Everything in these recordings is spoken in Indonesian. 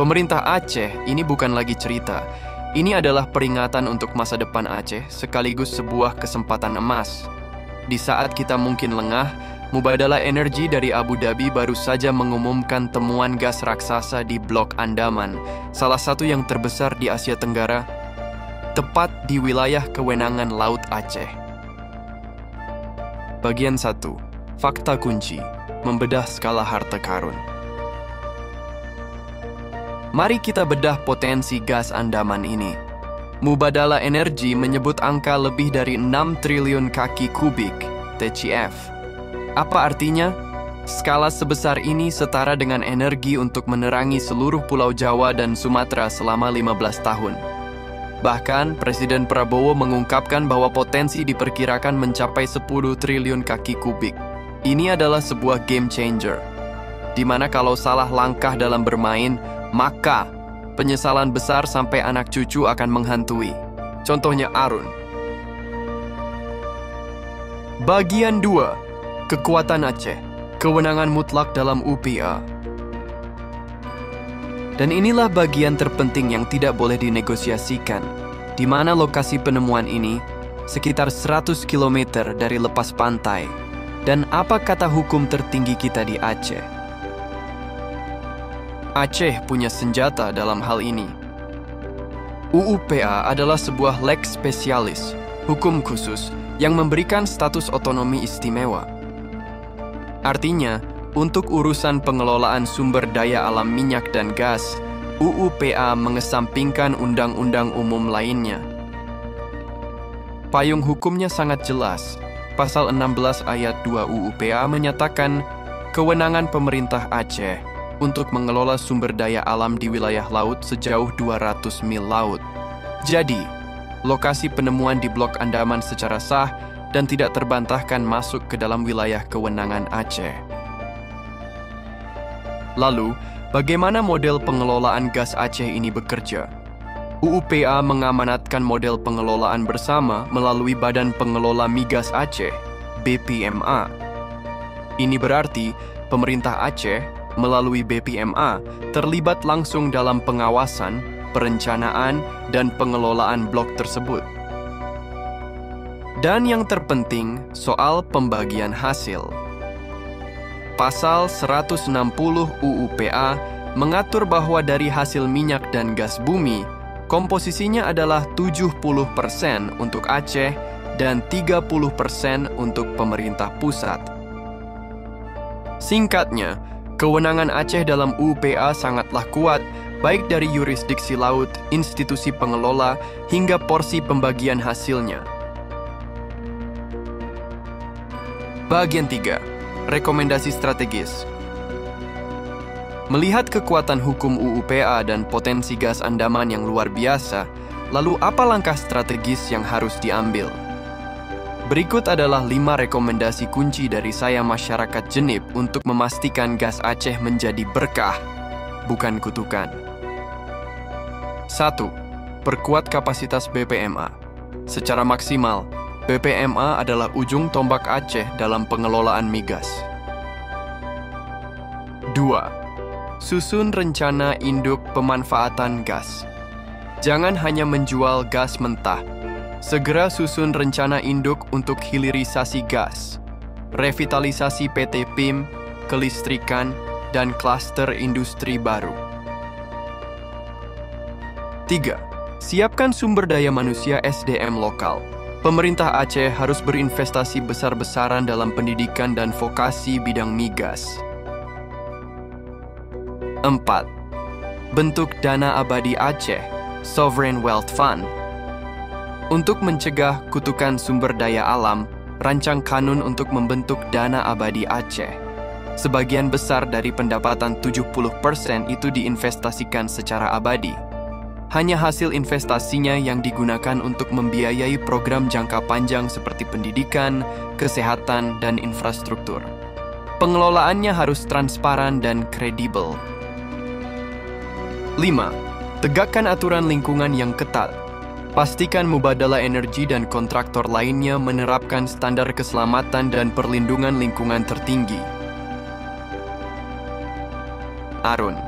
Pemerintah Aceh ini bukan lagi cerita. Ini adalah peringatan untuk masa depan Aceh sekaligus sebuah kesempatan emas. Di saat kita mungkin lengah, Mubadalah Energi dari Abu Dhabi baru saja mengumumkan temuan gas raksasa di Blok Andaman, salah satu yang terbesar di Asia Tenggara, tepat di wilayah kewenangan Laut Aceh. Bagian 1. Fakta kunci, membedah skala harta karun. Mari kita bedah potensi gas Andaman ini. Mubadalah Energi menyebut angka lebih dari 6 triliun kaki kubik, TCF. Apa artinya? Skala sebesar ini setara dengan energi untuk menerangi seluruh Pulau Jawa dan Sumatera selama 15 tahun. Bahkan, Presiden Prabowo mengungkapkan bahwa potensi diperkirakan mencapai 10 triliun kaki kubik. Ini adalah sebuah game changer, di mana kalau salah langkah dalam bermain, maka penyesalan besar sampai anak cucu akan menghantui. Contohnya Arun. Bagian 2. Kekuatan Aceh, kewenangan mutlak dalam UPA. Dan inilah bagian terpenting yang tidak boleh dinegosiasikan, di mana lokasi penemuan ini sekitar 100 km dari lepas pantai. Dan apa kata hukum tertinggi kita di Aceh? Aceh punya senjata dalam hal ini. UUPA adalah sebuah lex spesialis, hukum khusus, yang memberikan status otonomi istimewa. Artinya, untuk urusan pengelolaan sumber daya alam minyak dan gas, UUPA mengesampingkan undang-undang umum lainnya. Payung hukumnya sangat jelas. Pasal 16 ayat 2 UUPA menyatakan kewenangan pemerintah Aceh untuk mengelola sumber daya alam di wilayah laut sejauh 200 mil laut. Jadi, lokasi penemuan di Blok Andaman secara sah dan tidak terbantahkan masuk ke dalam wilayah kewenangan Aceh. Lalu, bagaimana model pengelolaan gas Aceh ini bekerja? UUPA mengamanatkan model pengelolaan bersama melalui Badan Pengelola Migas Aceh, BPMA. Ini berarti pemerintah Aceh melalui BPMA terlibat langsung dalam pengawasan, perencanaan, dan pengelolaan blok tersebut. Dan yang terpenting, soal pembagian hasil. Pasal 160 UUPA mengatur bahwa dari hasil minyak dan gas bumi, komposisinya adalah 70% untuk Aceh dan 30% untuk pemerintah pusat. Singkatnya, kewenangan Aceh dalam UUPA sangatlah kuat, baik dari yurisdiksi laut, institusi pengelola, hingga porsi pembagian hasilnya. Bagian 3. Rekomendasi strategis. Melihat kekuatan hukum UUPA dan potensi gas Andaman yang luar biasa, lalu apa langkah strategis yang harus diambil? Berikut adalah 5 rekomendasi kunci dari saya masyarakat Jenib untuk memastikan gas Aceh menjadi berkah, bukan kutukan. 1. Perkuat kapasitas BPMA. Secara maksimal, BPMA adalah ujung tombak Aceh dalam pengelolaan migas. 2. Susun rencana induk pemanfaatan gas. Jangan hanya menjual gas mentah. Segera susun rencana induk untuk hilirisasi gas, revitalisasi PT PIM, kelistrikan, dan klaster industri baru. 3. Siapkan sumber daya manusia SDM lokal. Pemerintah Aceh harus berinvestasi besar-besaran dalam pendidikan dan vokasi bidang migas. 4. Bentuk Dana Abadi Aceh, Sovereign Wealth Fund. Untuk mencegah kutukan sumber daya alam, rancang kanun untuk membentuk Dana Abadi Aceh. Sebagian besar dari pendapatan 70% itu diinvestasikan secara abadi. Hanya hasil investasinya yang digunakan untuk membiayai program jangka panjang seperti pendidikan, kesehatan, dan infrastruktur. Pengelolaannya harus transparan dan kredibel. 5. Tegakkan aturan lingkungan yang ketat. Pastikan Mubadalah Energi dan kontraktor lainnya menerapkan standar keselamatan dan perlindungan lingkungan tertinggi. Arun,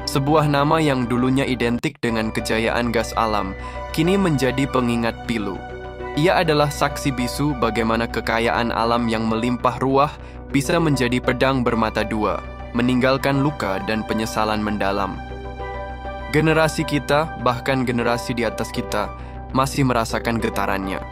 Sebuah nama yang dulunya identik dengan kejayaan gas alam, kini menjadi pengingat pilu. Ia adalah saksi bisu bagaimana kekayaan alam yang melimpah ruah bisa menjadi pedang bermata dua, meninggalkan luka dan penyesalan mendalam. Generasi kita, bahkan generasi di atas kita, masih merasakan getarannya.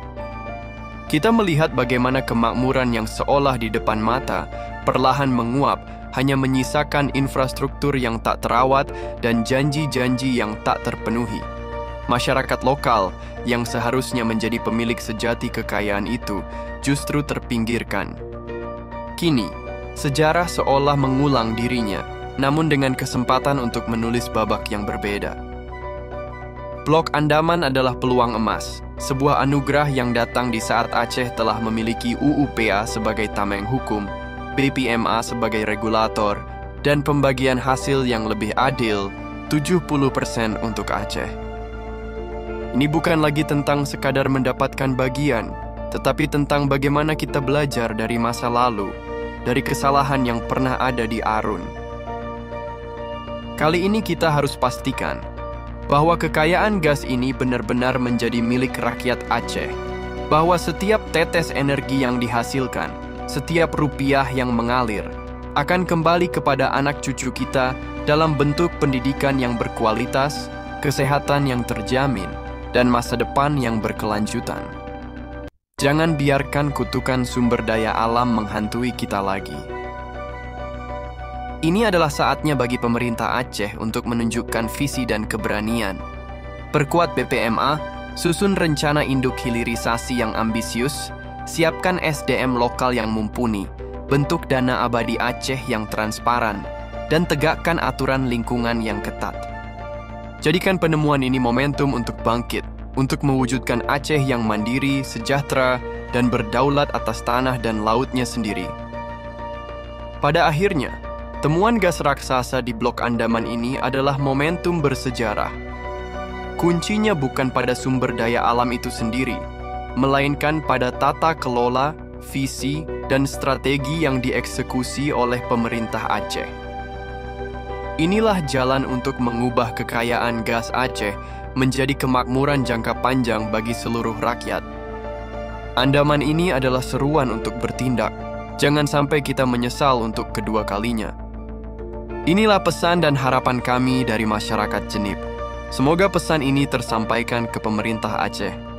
Kita melihat bagaimana kemakmuran yang seolah di depan mata, perlahan menguap, hanya menyisakan infrastruktur yang tak terawat dan janji-janji yang tak terpenuhi. Masyarakat lokal yang seharusnya menjadi pemilik sejati kekayaan itu justru terpinggirkan. Kini, sejarah seolah mengulang dirinya, namun dengan kesempatan untuk menulis babak yang berbeda. Blok Andaman adalah peluang emas, sebuah anugerah yang datang di saat Aceh telah memiliki UUPA sebagai tameng hukum, BPMA sebagai regulator, dan pembagian hasil yang lebih adil, 70% untuk Aceh. Ini bukan lagi tentang sekadar mendapatkan bagian, tetapi tentang bagaimana kita belajar dari masa lalu, dari kesalahan yang pernah ada di Arun. Kali ini kita harus pastikan bahwa kekayaan gas ini benar-benar menjadi milik rakyat Aceh, bahwa setiap tetes energi yang dihasilkan, setiap rupiah yang mengalir, akan kembali kepada anak cucu kita dalam bentuk pendidikan yang berkualitas, kesehatan yang terjamin, dan masa depan yang berkelanjutan. Jangan biarkan kutukan sumber daya alam menghantui kita lagi. Ini adalah saatnya bagi pemerintah Aceh untuk menunjukkan visi dan keberanian. Perkuat BPMA, susun rencana induk hilirisasi yang ambisius, siapkan SDM lokal yang mumpuni, bentuk dana abadi Aceh yang transparan, dan tegakkan aturan lingkungan yang ketat. Jadikan penemuan ini momentum untuk bangkit, untuk mewujudkan Aceh yang mandiri, sejahtera, dan berdaulat atas tanah dan lautnya sendiri. Pada akhirnya, temuan gas raksasa di Blok Andaman ini adalah momentum bersejarah. Kuncinya bukan pada sumber daya alam itu sendiri, melainkan pada tata kelola, visi, dan strategi yang dieksekusi oleh pemerintah Aceh. Inilah jalan untuk mengubah kekayaan gas Aceh menjadi kemakmuran jangka panjang bagi seluruh rakyat. Andaman ini adalah seruan untuk bertindak. Jangan sampai kita menyesal untuk kedua kalinya. Inilah pesan dan harapan kami dari masyarakat Jenip. Semoga pesan ini tersampaikan ke pemerintah Aceh.